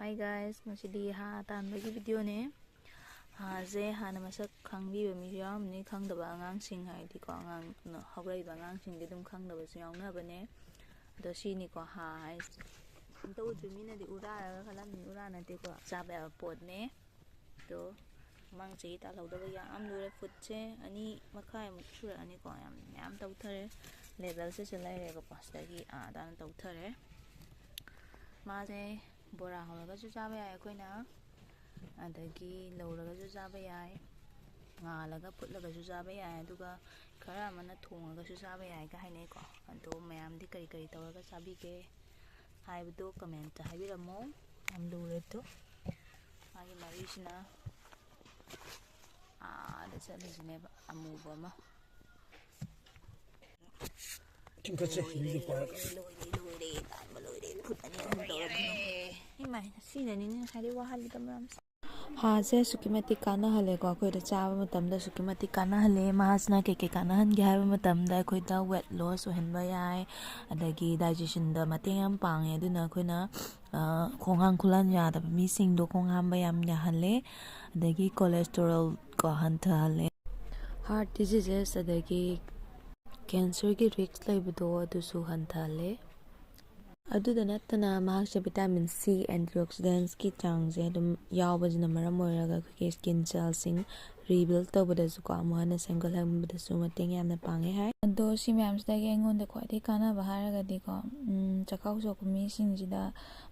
Hi guys, ngasidi ha tanbagi video ne. Haze hana masak khangbiba mi yawmni khangdaba angangsing haidi ko angang no hawraiba angangsing di dum khangdaba su yawna bane. Do sini ko ha hai. To utrimina di urara khalam ni urana te ko chaba pot ne. To mang chi ta lawdaba yam lure futche ani makhai muksura ani ko yam tawthare level se chelai re ko pastagi dan tawthare. Maze bora holaga chaba yai koina adagi lawraga chaba yai ngalaga putlaga chaba yai aduga khara amana thongaga chaba yai ka hainai ko ado mayam di kari kari tawraga chabige haibdo comment ta habiramo am lure to agi marisina da chalisine amuba ma tingkache hindi pa Haze sukimati kana hale ko akoida chaba matamda sukimati kana hale mahasna ke kana han ge haiba matamda akoida weight loss ohenba yai adagi digestion da mateng yam pange aduna akoina khonghang khulan yadaba mi sing do khongham ba yam ya hale adagi cholesterol ko hantha hale heart diseases adagi cancer ki risk laibado adusu hantha hale aduda nattana mahakse vitamin C antioxidants ki changje dum yawbajina maram oiraga ke skin cells sing rebuild tawbada su ko amana sengal hambada su mateng yamna pange hai ado si myams da ge ngon da khwadi kana baharaga di ko chakau so mi sing jida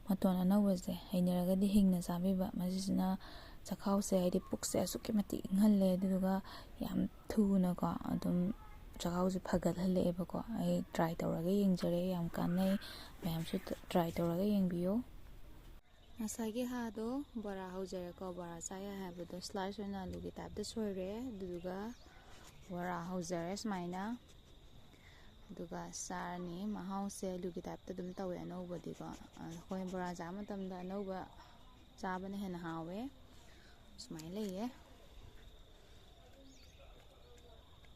maton anawase hainaraga di hingna sabiba masisina chakau se haidi pukse sukimati inghalle duga yam thuna ko adum chakau se phagat hale ba ko ai try tawraga yengjare yam kanai mayam su try tawraga yengbiyo asagi ha do bora haujare ko bora saya habdo slice na lugi type da soire duga bora haujare smaina duga sarni mahau se lugi type da dum tawe no bodi ko khoi bora jama tamda no ba chabane hena hawe smile ye